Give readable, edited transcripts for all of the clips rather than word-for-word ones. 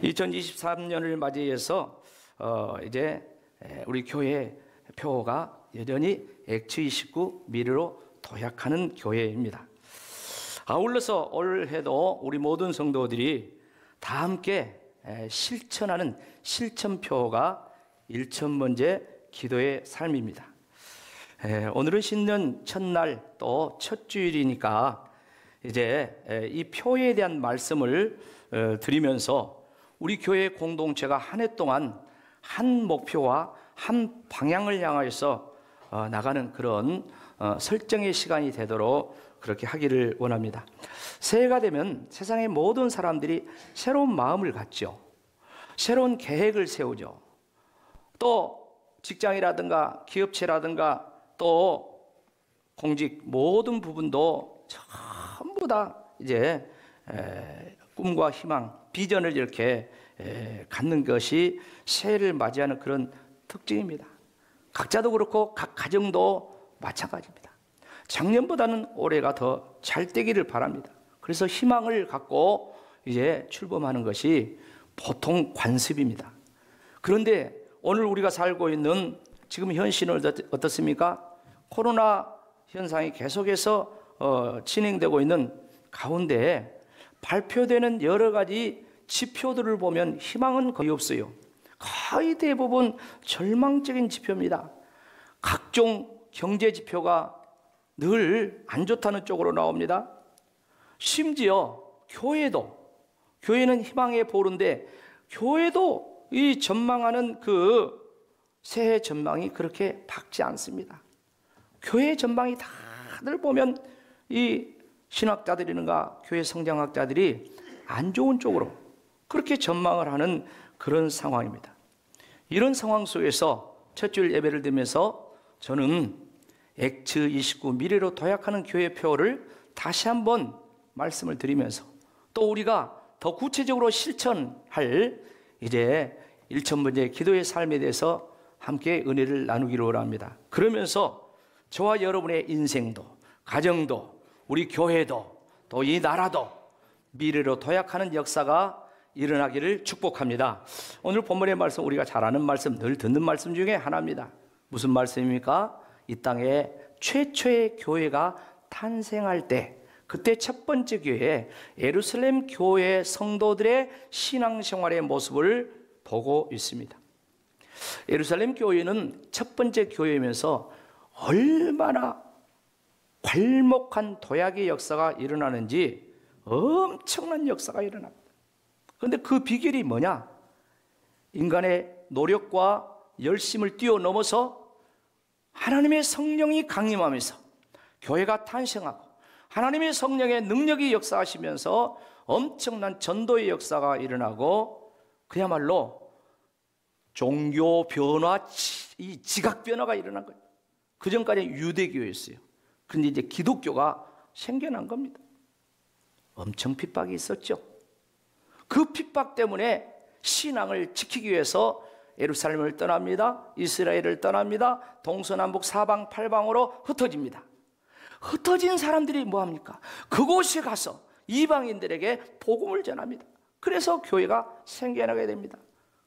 2023년을 맞이해서 이제 우리 교회 표어가 여전히 X29 미래로 도약하는 교회입니다. 아울러서 올해도 우리 모든 성도들이 다 함께 실천하는 실천표가 1,000번째 기도의 삶입니다. 오늘은 신년 첫날 또 첫 주일이니까 이제 이 표에 대한 말씀을 드리면서 우리 교회 공동체가 한 해 동안 한 목표와 한 방향을 향하여서 나가는 그런 설정의 시간이 되도록 그렇게 하기를 원합니다. 새해가 되면 세상의 모든 사람들이 새로운 마음을 갖죠. 새로운 계획을 세우죠. 또 직장이라든가 기업체라든가 또 공직 모든 부분도 전부 다 이제 꿈과 희망, 비전을 이렇게 갖는 것이 새해를 맞이하는 그런 특징입니다. 각자도 그렇고 각 가정도 마찬가지입니다. 작년보다는 올해가 더 잘 되기를 바랍니다. 그래서 희망을 갖고 이제 출범하는 것이 보통 관습입니다. 그런데 오늘 우리가 살고 있는 지금 현실은 어떻습니까? 코로나 현상이 계속해서 진행되고 있는 가운데 발표되는 여러 가지 지표들을 보면 희망은 거의 없어요. 거의 대부분 절망적인 지표입니다. 각종 경제 지표가 늘 안 좋다는 쪽으로 나옵니다. 심지어 교회는 희망의 보루인데 교회도 이 전망하는 그 새해 전망이 그렇게 밝지 않습니다. 교회 전망이 다들 보면 이 신학자들이든가 교회 성장학자들이 안 좋은 쪽으로 그렇게 전망을 하는 그런 상황입니다. 이런 상황 속에서 첫 주일 예배를 드리면서 저는 X29 미래로 도약하는 교회 표를 다시 한번 말씀을 드리면서 또 우리가 더 구체적으로 실천할 이제 1,000번째 기도의 삶에 대해서 함께 은혜를 나누기로 원합니다. 그러면서 저와 여러분의 인생도 가정도 우리 교회도 또 이 나라도 미래로 도약하는 역사가 일어나기를 축복합니다. 오늘 본문의 말씀 우리가 잘 아는 말씀, 늘 듣는 말씀 중에 하나입니다. 무슨 말씀입니까? 이 땅에 최초의 교회가 탄생할 때 그때 첫 번째 교회 예루살렘 교회 성도들의 신앙생활의 모습을 보고 있습니다. 예루살렘 교회는 첫 번째 교회이면서 얼마나 괄목한 도약의 역사가 일어나는지 엄청난 역사가 일어납니다. 그런데 그 비결이 뭐냐? 인간의 노력과 열심을 뛰어넘어서 하나님의 성령이 강림하면서 교회가 탄생하고 하나님의 성령의 능력이 역사하시면서 엄청난 전도의 역사가 일어나고 그야말로 종교 변화, 이 지각 변화가 일어난 거예요. 그 전까지는 유대교였어요. 그런데 이제 기독교가 생겨난 겁니다. 엄청 핍박이 있었죠. 그 핍박 때문에 신앙을 지키기 위해서 예루살렘을 떠납니다. 이스라엘을 떠납니다. 동서남북 사방 팔방으로 흩어집니다. 흩어진 사람들이 뭐합니까? 그곳에 가서 이방인들에게 복음을 전합니다. 그래서 교회가 생겨나게 됩니다.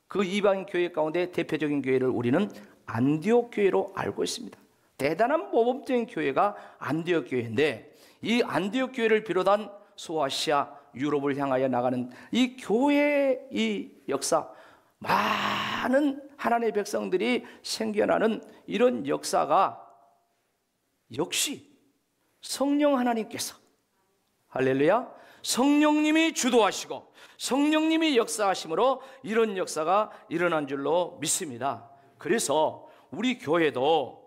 그 이방인 교회 가운데 대표적인 교회를 우리는 안디옥 교회로 알고 있습니다. 대단한 모범적인 교회가 안디옥 교회인데 이 안디옥 교회를 비롯한 소아시아, 유럽을 향하여 나가는 이 교회의 이 역사, 많은 하나님의 백성들이 생겨나는 이런 역사가 역시 성령 하나님께서 할렐루야 성령님이 주도하시고 성령님이 역사하심으로 이런 역사가 일어난 줄로 믿습니다. 그래서 우리 교회도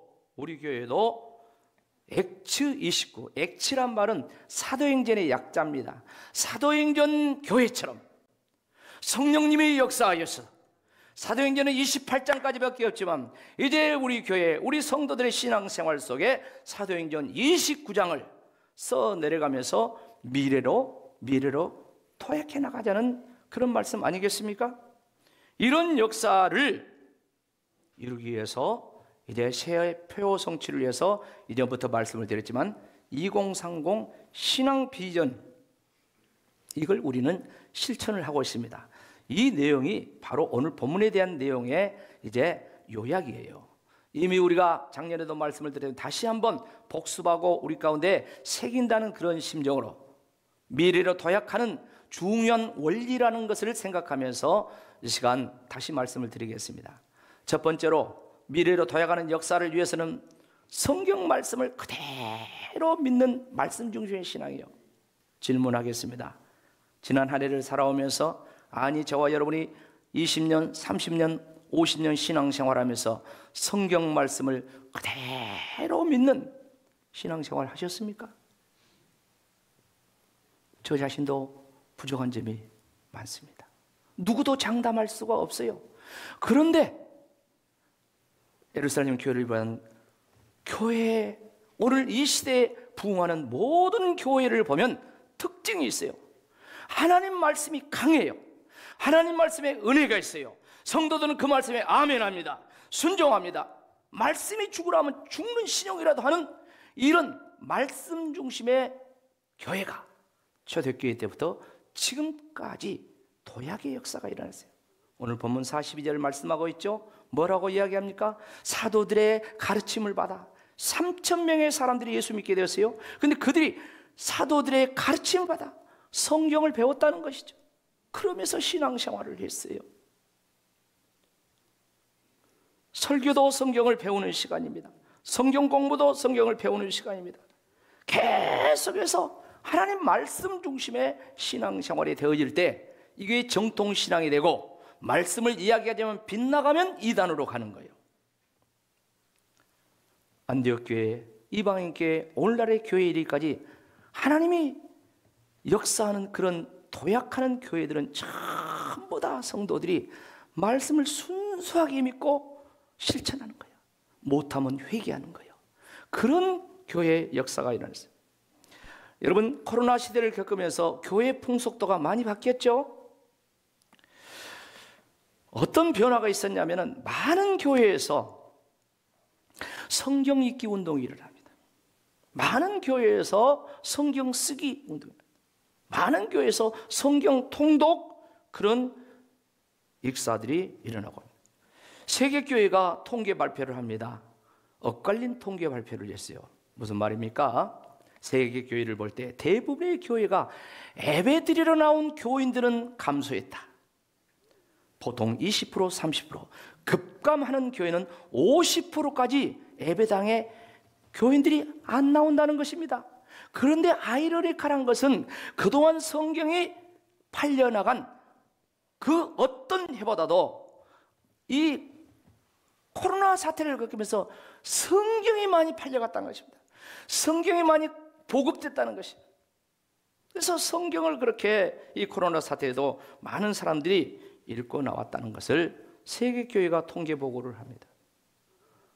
X29, X란 말은 사도행전의 약자입니다. 사도행전 교회처럼 성령님이 역사하여서 사도행전은 28장까지밖에 없지만 이제 우리 교회, 우리 성도들의 신앙생활 속에 사도행전 29장을 써 내려가면서 미래로 도약해 나가자는 그런 말씀 아니겠습니까? 이런 역사를 이루기 위해서 이제 새해 표어 성취를 위해서 이전부터 말씀을 드렸지만 2030 신앙 비전 이걸 우리는 실천을 하고 있습니다. 이 내용이 바로 오늘 본문에 대한 내용의 이제 요약이에요. 이미 우리가 작년에도 말씀을 드렸는데 다시 한번 복습하고 우리 가운데 새긴다는 그런 심정으로 미래로 도약하는 중요한 원리라는 것을 생각하면서 이 시간 다시 말씀을 드리겠습니다. 첫 번째로 미래로 도약하는 역사를 위해서는 성경 말씀을 그대로 믿는 말씀 중심의 신앙이요. 질문하겠습니다. 지난 한 해를 살아오면서 아니 저와 여러분이 20년, 30년, 50년 신앙생활하면서 성경 말씀을 그대로 믿는 신앙생활 하셨습니까? 저 자신도 부족한 점이 많습니다. 누구도 장담할 수가 없어요. 그런데 예루살렘 교회를 비롯한 교회, 오늘 이 시대에 부흥하는 모든 교회를 보면 특징이 있어요. 하나님 말씀이 강해요. 하나님 말씀에 은혜가 있어요. 성도들은 그 말씀에 아멘합니다. 순종합니다. 말씀이 죽으라면 죽는 신용이라도 하는 이런 말씀 중심의 교회가 초대교회 때부터 지금까지 도약의 역사가 일어났어요. 오늘 본문 42절 말씀하고 있죠. 뭐라고 이야기합니까? 사도들의 가르침을 받아 3,000명의 사람들이 예수 믿게 되었어요. 그런데 그들이 사도들의 가르침을 받아 성경을 배웠다는 것이죠. 그러면서 신앙생활을 했어요. 설교도 성경을 배우는 시간입니다. 성경 공부도 성경을 배우는 시간입니다. 계속해서 하나님 말씀 중심의 신앙생활이 되어질 때 이게 정통신앙이 되고 말씀을 이야기하자면 빗나가면 이단으로 가는 거예요. 안디옥교회, 이방인교회, 오늘날의 교회 이르기까지 하나님이 역사하는 그런 도약하는 교회들은 전부 다 성도들이 말씀을 순수하게 믿고 실천하는 거예요. 못하면 회개하는 거예요. 그런 교회 역사가 일어났어요. 여러분, 코로나 시대를 겪으면서 교회 풍속도가 많이 바뀌었죠? 어떤 변화가 있었냐면 많은 교회에서 성경 읽기 운동이 일어납니다. 많은 교회에서 성경 쓰기 운동이 일어납니다. 많은 교회에서 성경 통독 그런 익사들이 일어나고 있습니다. 세계교회가 통계 발표를 합니다. 엇갈린 통계 발표를 했어요. 무슨 말입니까? 세계교회를 볼 때 대부분의 교회가 예배드리러 나온 교인들은 감소했다. 보통 20%, 30%, 급감하는 교회는 50%까지 예배당에 교인들이 안 나온다는 것입니다. 그런데 아이러니컬한 것은 그동안 성경이 팔려나간 그 어떤 해보다도 이 코로나 사태를 겪으면서 성경이 많이 팔려갔다는 것입니다. 성경이 많이 보급됐다는 것입니다. 그래서 성경을 그렇게 이 코로나 사태에도 많은 사람들이 읽고 나왔다는 것을 세계교회가 통계 보고를 합니다.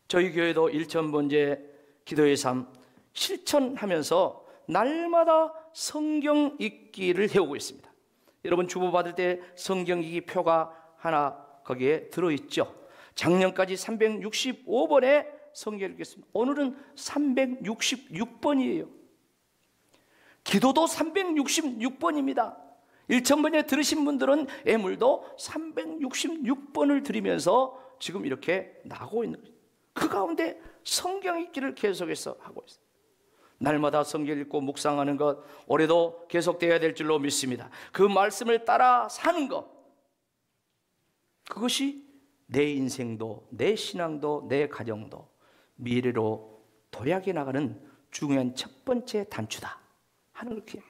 저희 교회도 일천번제 기도의 삶 실천하면서 날마다 성경 읽기를 해오고 있습니다. 여러분 주보받을 때 성경 읽기 표가 하나 거기에 들어있죠. 작년까지 365번의 성경을 읽겠습니다. 오늘은 366번이에요. 기도도 366번입니다. 1000번에 들으신 분들은 애물도 366번을 드리면서 지금 이렇게 나가고 있는 거예요. 그 가운데 성경 읽기를 계속해서 하고 있어요. 날마다 성경 읽고 묵상하는 것 올해도 계속되어야 될 줄로 믿습니다. 그 말씀을 따라 사는 것, 그것이 내 인생도 내 신앙도 내 가정도 미래로 도약해 나가는 중요한 첫 번째 단추다 하는 걸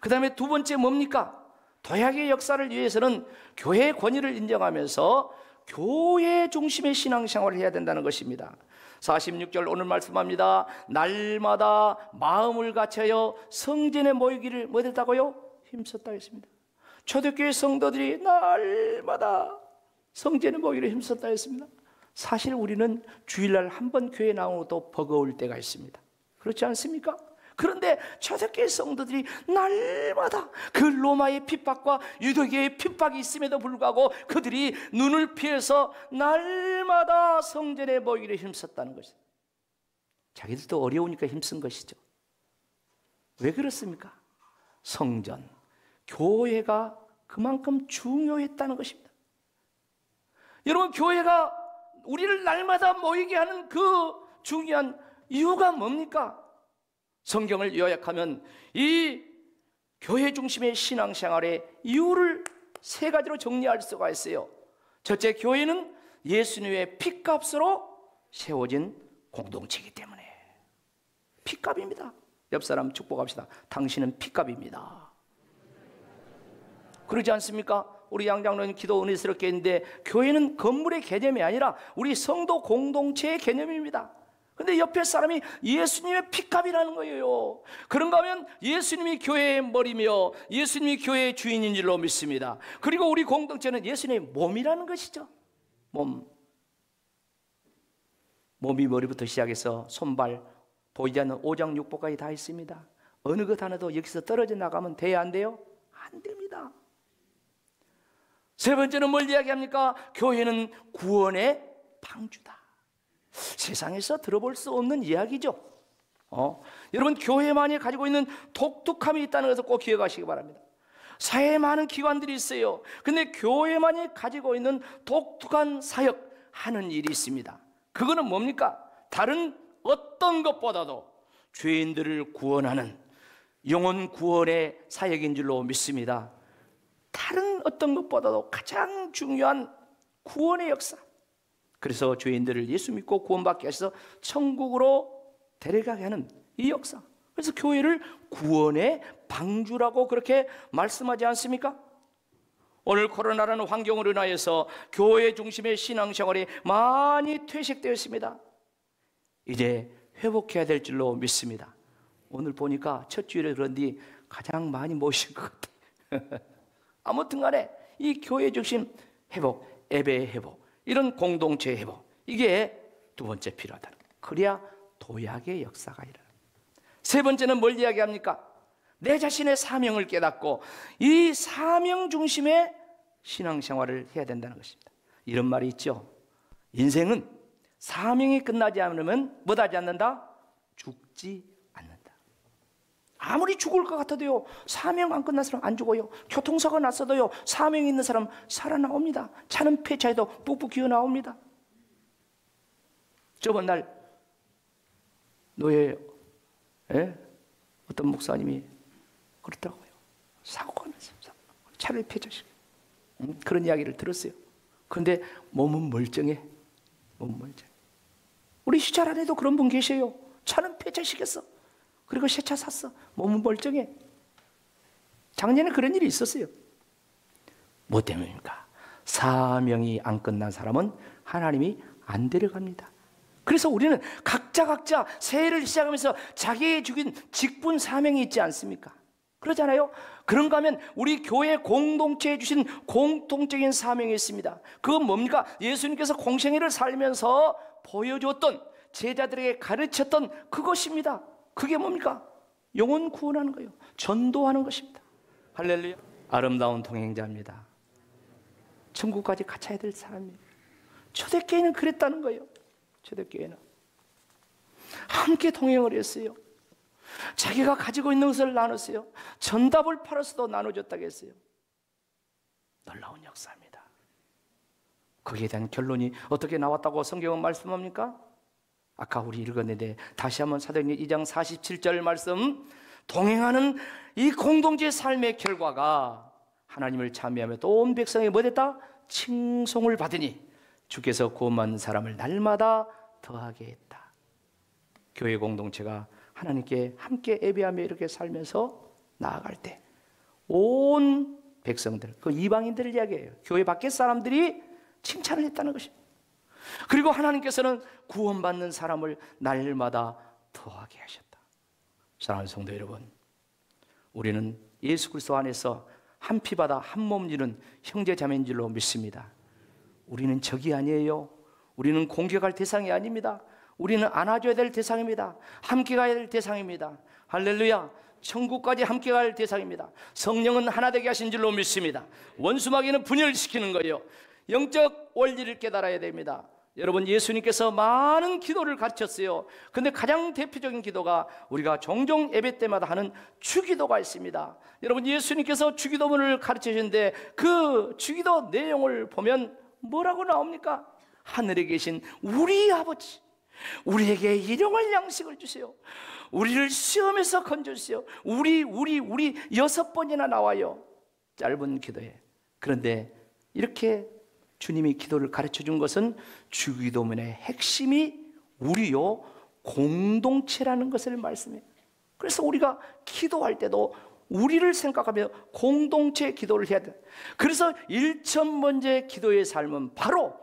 그 다음에 두 번째 뭡니까? 도약의 역사를 위해서는 교회의 권위를 인정하면서 교회 중심의 신앙생활을 해야 된다는 것입니다. 46절 오늘 말씀합니다. 날마다 마음을 갖춰여 성전에 모이기를 뭐 됐다고요? 힘썼다 했습니다. 초대교회 성도들이 날마다 성전에 모이기를 힘썼다 했습니다. 사실 우리는 주일날 한 번 교회 나오는 것도 버거울 때가 있습니다. 그렇지 않습니까? 그런데 초대교회 성도들이 날마다 그 로마의 핍박과 유대교의 핍박이 있음에도 불구하고 그들이 눈을 피해서 날마다 성전에 모이기를 힘썼다는 것이죠. 자기들도 어려우니까 힘쓴 것이죠. 왜 그렇습니까? 성전, 교회가 그만큼 중요했다는 것입니다. 여러분, 교회가 우리를 날마다 모이게 하는 그 중요한 이유가 뭡니까? 성경을 요약하면 이 교회 중심의 신앙생활의 이유를 세 가지로 정리할 수가 있어요. 첫째, 교회는 예수님의 피값으로 세워진 공동체이기 때문에. 피값입니다. 옆 사람 축복합시다. 당신은 피값입니다. 그러지 않습니까? 우리 양장로님 기도 은혜스럽게 했는데, 교회는 건물의 개념이 아니라 우리 성도 공동체의 개념입니다. 근데 옆에 사람이 예수님의 피값이라는 거예요. 그런가 하면 예수님이 교회의 머리며 예수님이 교회의 주인인 줄로 믿습니다. 그리고 우리 공동체는 예수님의 몸이라는 것이죠. 몸이 머리부터 시작해서 손발, 보이지 않는 오장육부까지 다 있습니다. 어느 것 하나도 여기서 떨어져 나가면 돼야 안 돼요? 안 됩니다. 세 번째는 뭘 이야기합니까? 교회는 구원의 방주다. 세상에서 들어볼 수 없는 이야기죠. 여러분, 교회만이 가지고 있는 독특함이 있다는 것을 꼭 기억하시기 바랍니다. 사회에 많은 기관들이 있어요. 근데 교회만이 가지고 있는 독특한 사역, 하는 일이 있습니다. 그거는 뭡니까? 다른 어떤 것보다도 죄인들을 구원하는 영혼 구원의 사역인 줄로 믿습니다. 다른 어떤 것보다도 가장 중요한 구원의 역사. 그래서 죄인들을 예수 믿고 구원받게 하셔서 천국으로 데려가게 하는 이 역사. 그래서 교회를 구원의 방주라고 그렇게 말씀하지 않습니까? 오늘 코로나라는 환경으로 인하여서 교회 중심의 신앙생활이 많이 퇴색되어 있습니다. 이제 회복해야 될 줄로 믿습니다. 오늘 보니까 첫 주일에 그런데 가장 많이 모신 것 같아요. 아무튼 간에 이 교회 중심 회복, 예배의 회복, 이런 공동체 회복, 이게 두 번째 필요하다. 그래야 도약의 역사가 일어납니다. 세 번째는 뭘 이야기합니까? 내 자신의 사명을 깨닫고 이 사명 중심의 신앙생활을 해야 된다는 것입니다. 이런 말이 있죠. 인생은 사명이 끝나지 않으면 뭐하지 않는다? 죽지 않는다. 아무리 죽을 것 같아도요, 사명 안 끝난 사람 안 죽어요. 교통사고 났어도요, 사명이 있는 사람 살아나옵니다. 차는 폐차해도 뿍뿍 기어 나옵니다. 저번 날 노예 어떤 목사님이 그렇더라고요. 사고가 났어요. 차를 폐차시켜. 그런 이야기를 들었어요. 그런데 몸은 멀쩡해. 몸은 멀쩡해. 우리 시찰 안에도 그런 분 계세요. 차는 폐차시켰어. 그리고 새 차 샀어. 몸은 멀쩡해. 작년에 그런 일이 있었어요. 뭐 때문입니까? 사명이 안 끝난 사람은 하나님이 안 데려갑니다. 그래서 우리는 각자 새해를 시작하면서 자기의 죽인 직분 사명이 있지 않습니까? 그러잖아요. 그런가 하면 우리 교회 공동체에 주신 공통적인 사명이 있습니다. 그건 뭡니까? 예수님께서 공생애를 살면서 보여줬던, 제자들에게 가르쳤던 그것입니다. 그게 뭡니까? 영혼 구원하는 거예요. 전도하는 것입니다. 할렐루야. 아름다운 동행자입니다. 천국까지 같이 될 사람이에요. 초대교회는 그랬다는 거예요. 초대교회는 함께 동행을 했어요. 자기가 가지고 있는 것을 나눴어요. 전답을 팔아서도 나눠줬다고 했어요. 놀라운 역사입니다. 거기에 대한 결론이 어떻게 나왔다고 성경은 말씀합니까? 아까 우리 읽었는데 다시 한번 사도행전 2장 47절 말씀, 동행하는 이 공동체의 삶의 결과가 하나님을 찬미하며 또 온 백성이 뭐 됐다? 칭송을 받으니 주께서 구원받는 사람을 날마다 더하게 했다. 교회 공동체가 하나님께 함께 예배하며 이렇게 살면서 나아갈 때 온 백성들, 그 이방인들을 이야기해요. 교회 밖의 사람들이 칭찬을 했다는 것입니다. 그리고 하나님께서는 구원받는 사람을 날마다 더하게 하셨다. 사랑하는 성도 여러분, 우리는 예수 그리스도 안에서 한 피바다 한 몸 이룬 형제 자매인 줄로 믿습니다. 우리는 적이 아니에요. 우리는 공격할 대상이 아닙니다. 우리는 안아줘야 될 대상입니다. 함께 가야 될 대상입니다. 할렐루야. 천국까지 함께 갈 대상입니다. 성령은 하나 되게 하신 줄로 믿습니다. 원수마귀는 분열시키는 거예요. 영적 원리를 깨달아야 됩니다. 여러분, 예수님께서 많은 기도를 가르쳤어요. 근데 가장 대표적인 기도가 우리가 종종 예배 때마다 하는 주기도가 있습니다. 여러분, 예수님께서 주기도문을 가르쳐 주셨는데 그 주기도 내용을 보면 뭐라고 나옵니까? 하늘에 계신 우리 아버지, 우리에게 일용할 양식을 주세요. 우리를 시험에서 건져주세요. 우리 6번이나 나와요, 짧은 기도에. 그런데 이렇게 주님이 기도를 가르쳐 준 것은 주기도문의 핵심이 우리요 공동체라는 것을 말씀해요. 그래서 우리가 기도할 때도 우리를 생각하며 공동체 기도를 해야 돼. 그래서 1000번째 기도의 삶은 바로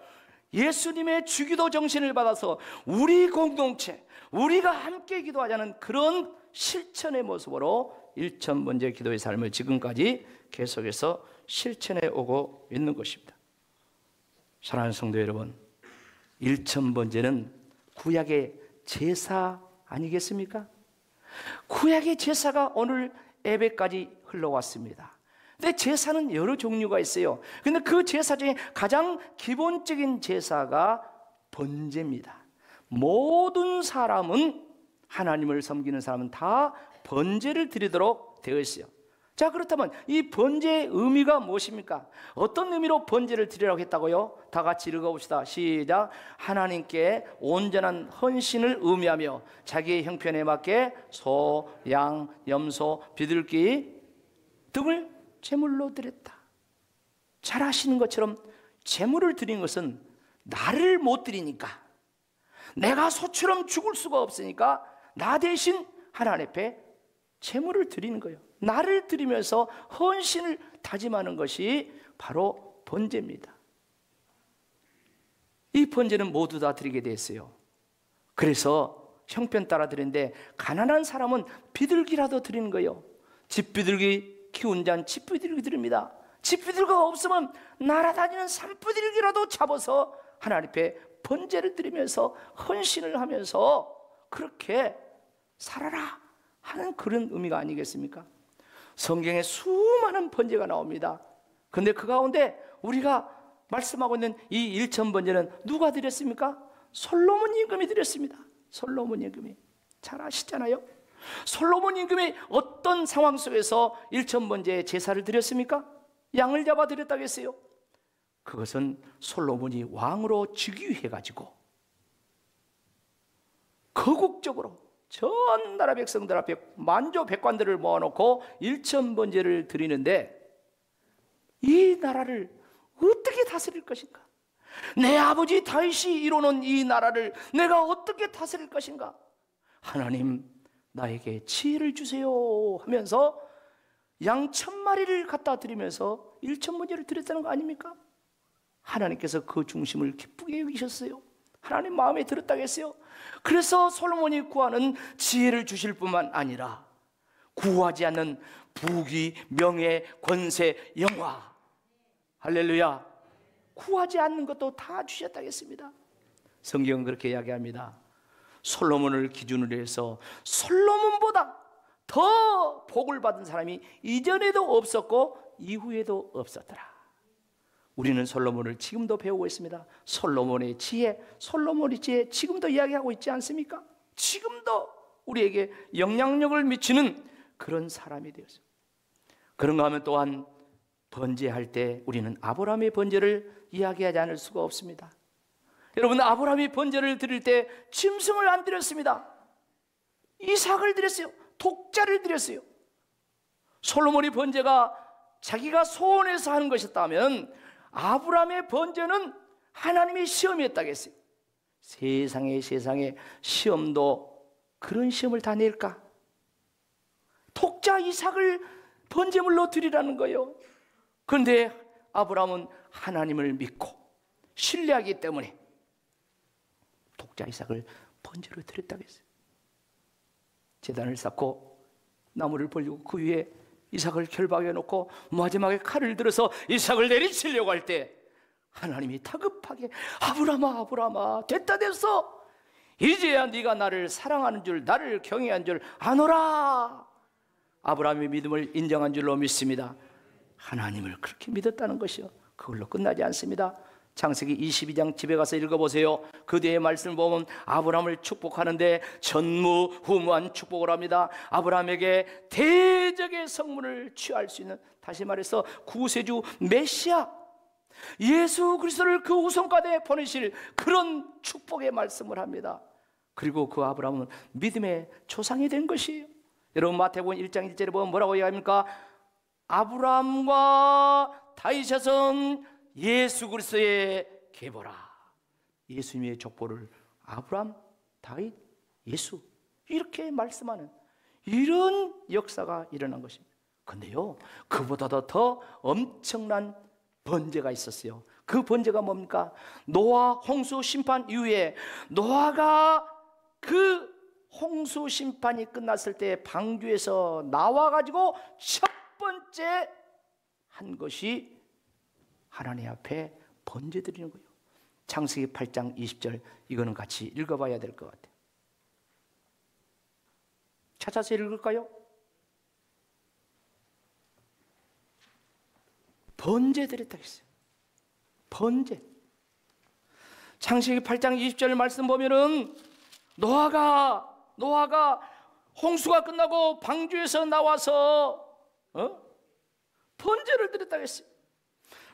예수님의 주기도 정신을 받아서 우리 공동체, 우리가 함께 기도하자는 그런 실천의 모습으로 1000번째 기도의 삶을 지금까지 계속해서 실천해 오고 있는 것입니다. 사랑하는 성도 여러분, 1000번째는 구약의 제사 아니겠습니까? 구약의 제사가 오늘 예배까지 흘러왔습니다. 근데 제사는 여러 종류가 있어요. 근데 그 제사 중에 가장 기본적인 제사가 번제입니다. 모든 사람은, 하나님을 섬기는 사람은 다 번제를 드리도록 되어 있어요. 자, 그렇다면 이 번제의 의미가 무엇입니까? 어떤 의미로 번제를 드리라고 했다고요? 다 같이 읽어봅시다. 시작. 하나님께 온전한 헌신을 의미하며 자기의 형편에 맞게 소, 양, 염소, 비둘기 등을 제물로 드렸다. 잘 아시는 것처럼 제물을 드린 것은 나를 못 드리니까, 내가 소처럼 죽을 수가 없으니까 나 대신 하나님 앞에 제물을 드리는 거예요. 나를 드리면서 헌신을 다짐하는 것이 바로 번제입니다. 이 번제는 모두 다 드리게 됐어요. 그래서 형편 따라 드리는데, 가난한 사람은 비둘기라도 드리는 거예요. 집비둘기 키운 자는 집비둘기 드립니다. 집비둘기가 없으면 날아다니는 산비둘기라도 잡아서 하나님 앞에 번제를 드리면서 헌신을 하면서 그렇게 살아라 하는 그런 의미가 아니겠습니까? 성경에 수많은 번제가 나옵니다. 그런데 그 가운데 우리가 말씀하고 있는 이 1000번제는 누가 드렸습니까? 솔로몬 임금이 드렸습니다. 솔로몬 임금이. 잘 아시잖아요. 솔로몬 임금이 어떤 상황 속에서 1000번제의 제사를 드렸습니까? 양을 잡아 드렸다고 했어요. 그것은 솔로몬이 왕으로 즉위해가지고 거국적으로 전 나라 백성들 앞에 만조 백관들을 모아놓고 1000번제를 드리는데, 이 나라를 어떻게 다스릴 것인가? 내 아버지 다윗이 이루는 이 나라를 내가 어떻게 다스릴 것인가? 하나님, 나에게 지혜를 주세요 하면서 양 1000마리를 갖다 드리면서 1000번제를 드렸다는 거 아닙니까? 하나님께서 그 중심을 기쁘게 여기셨어요. 하나님 마음에 들었다고 했어요. 그래서 솔로몬이 구하는 지혜를 주실 뿐만 아니라 구하지 않는 부귀, 명예, 권세, 영화, 할렐루야, 구하지 않는 것도 다 주셨다고 했습니다. 성경은 그렇게 이야기합니다. 솔로몬을 기준으로 해서 솔로몬보다 더 복을 받은 사람이 이전에도 없었고 이후에도 없었더라. 우리는 솔로몬을 지금도 배우고 있습니다. 솔로몬의 지혜, 솔로몬의 지혜 지금도 이야기하고 있지 않습니까? 지금도 우리에게 영향력을 미치는 그런 사람이 되었어요. 그런가 하면 또한 번제할 때 우리는 아브라함의 번제를 이야기하지 않을 수가 없습니다. 여러분, 아브라함이 번제를 드릴 때 짐승을 안 드렸습니다. 이삭을 드렸어요. 독자를 드렸어요. 솔로몬의 번제가 자기가 소원해서 하는 것이었다면 아브라함의 번제는 하나님의 시험이었다고 했어요. 세상에 시험도 그런 시험을 다 낼까? 독자 이삭을 번제물로 드리라는 거예요. 그런데 아브라함은 하나님을 믿고 신뢰하기 때문에 독자 이삭을 번제로 드렸다고 했어요. 제단을 쌓고 나무를 벌리고 그 위에 이삭을 결박해 놓고 마지막에 칼을 들어서 이삭을 내리치려고 할 때 하나님이 다급하게 아브라함아 됐다 됐어, 이제야 네가 나를 사랑하는 줄 나를 경외한 줄 아노라. 아브라함의 믿음을 인정한 줄로 믿습니다. 하나님을 그렇게 믿었다는 것이요, 그걸로 끝나지 않습니다. 창세기 22장 집에 가서 읽어보세요. 그 뒤에 말씀을 보면 아브라함을 축복하는데 전무후무한 축복을 합니다. 아브라함에게 대적의 성문을 취할 수 있는, 다시 말해서 구세주 메시아 예수 그리스도를 그 우선가대에 보내실 그런 축복의 말씀을 합니다. 그리고 그 아브라함은 믿음의 조상이 된 것이에요. 여러분 마태복음 1장 1절에 보면 뭐라고 이야기합니까? 아브라함과 다윗의 자손 예수 그리스도의 계보라. 예수님의 족보를 아브라함, 다윗, 예수 이렇게 말씀하는 이런 역사가 일어난 것입니다. 그런데요, 그보다도 더 엄청난 번제가 있었어요. 그 번제가 뭡니까? 노아 홍수 심판 이후에 노아가 그 홍수 심판이 끝났을 때 방주에서 나와가지고 첫 번째 한 것이 하나님 앞에 번제 드리는 거예요. 창세기 8장 20절, 이거는 같이 읽어봐야 될 것 같아요. 찾아서 읽을까요? 번제 드렸다 했어요. 번제. 창세기 8장 20절 말씀 보면은 노아가 홍수가 끝나고 방주에서 나와서 번제를 드렸다 했어요.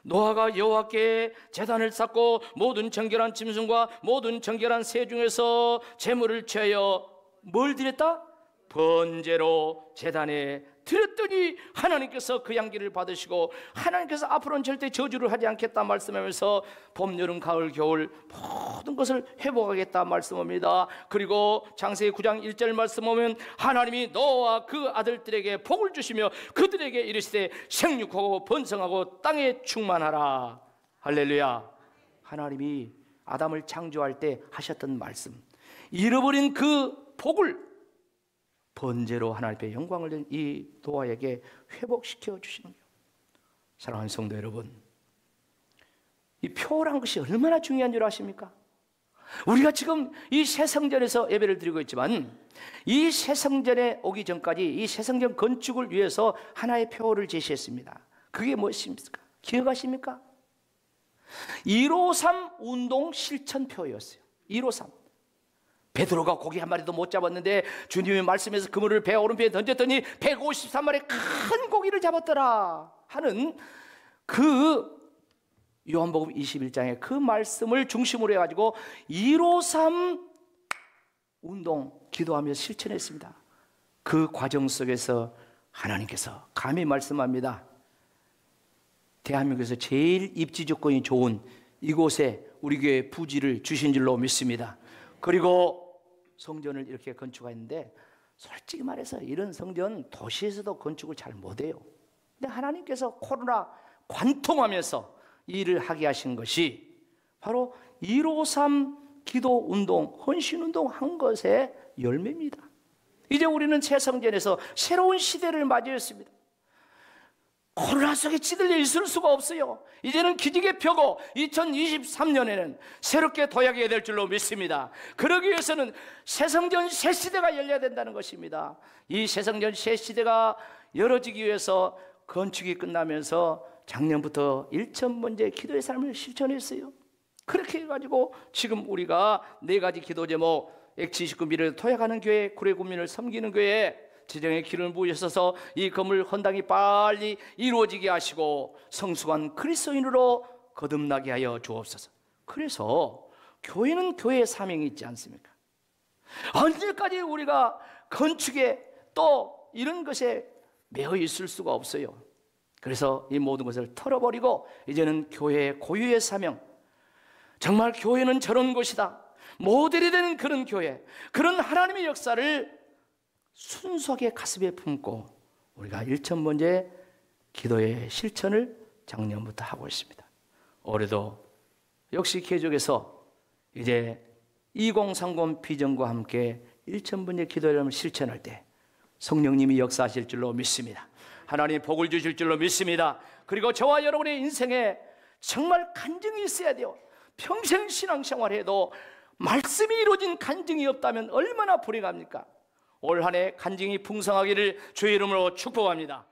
노아가 여호와께 제단을 쌓고 모든 정결한 짐승과 모든 정결한 새 중에서 제물을 취하여 뭘 드렸다? 번제로 제단에 드렸더니 하나님께서 그 양기를 받으시고 하나님께서 앞으로는 절대 저주를 하지 않겠다 말씀하면서 봄, 여름, 가을, 겨울 모든 것을 회복하겠다 말씀합니다. 그리고 창세기 9장 1절 말씀 보면 하나님이 노아와 그 아들들에게 복을 주시며 그들에게 이르시되 생육하고 번성하고 땅에 충만하라. 할렐루야. 하나님이 아담을 창조할 때 하셨던 말씀, 잃어버린 그 복을 번제로 하나님 앞에 영광을 낸 이 노아에게 회복시켜 주시는 거예요. 사랑하는 성도 여러분, 이 표라는 것이 얼마나 중요한 줄 아십니까? 우리가 지금 이 새성전에서 예배를 드리고 있지만 이 새성전에 오기 전까지 이 새성전 건축을 위해서 하나의 표를 제시했습니다. 그게 무엇입니까? 기억하십니까? 153 운동 실천표였어요. 153. 베드로가 고기 한 마리도 못 잡았는데 주님의 말씀에서 그물을 배 오른편에 던졌더니 153마리 큰 고기를 잡았더라 하는 그 요한복음 21장의 그 말씀을 중심으로 해가지고 153 운동 기도하며 실천했습니다. 그 과정 속에서 하나님께서 감히 말씀합니다. 대한민국에서 제일 입지 조건이 좋은 이곳에 우리 교회 부지를 주신 줄로 믿습니다. 그리고 성전을 이렇게 건축했는데 솔직히 말해서 이런 성전 도시에서도 건축을 잘 못해요. 근데 하나님께서 코로나 관통하면서 일을 하게 하신 것이 바로 153 기도운동, 헌신운동 한 것의 열매입니다. 이제 우리는 새 성전에서 새로운 시대를 맞이했습니다. 코로나 속에 찌들려 있을 수가 없어요. 이제는 기지개 펴고 2023년에는 새롭게 도약해야 될 줄로 믿습니다. 그러기 위해서는 새성전 새시대가 열려야 된다는 것입니다. 이 새성전 새시대가 열어지기 위해서 건축이 끝나면서 작년부터 1,000번째 기도의 삶을 실천했어요. 그렇게 해가지고 지금 우리가 4가지 기도 제목, X29 미래를 도약하는 교회, 구례군민을 섬기는 교회, 지정의 기름을 부으셔서 이 건물 헌당이 빨리 이루어지게 하시고 성숙한 그리스도인으로 거듭나게 하여 주옵소서. 그래서 교회는 교회의 사명이 있지 않습니까? 언제까지 우리가 건축에 또 이런 것에 매여 있을 수가 없어요. 그래서 이 모든 것을 털어버리고 이제는 교회의 고유의 사명, 정말 교회는 저런 곳이다, 모델이 되는 그런 교회, 그런 하나님의 역사를 순수하게 가슴에 품고 우리가 1,000번째 기도의 실천을 작년부터 하고 있습니다. 올해도 역시 계속해서 이제 2030 비전과 함께 1,000번째 기도를 실천할 때 성령님이 역사하실 줄로 믿습니다. 하나님이 복을 주실 줄로 믿습니다. 그리고 저와 여러분의 인생에 정말 간증이 있어야 돼요. 평생 신앙생활해도 말씀이 이루어진 간증이 없다면 얼마나 불행합니까? 올 한 해 간증이 풍성하기를 주의 이름으로 축복합니다.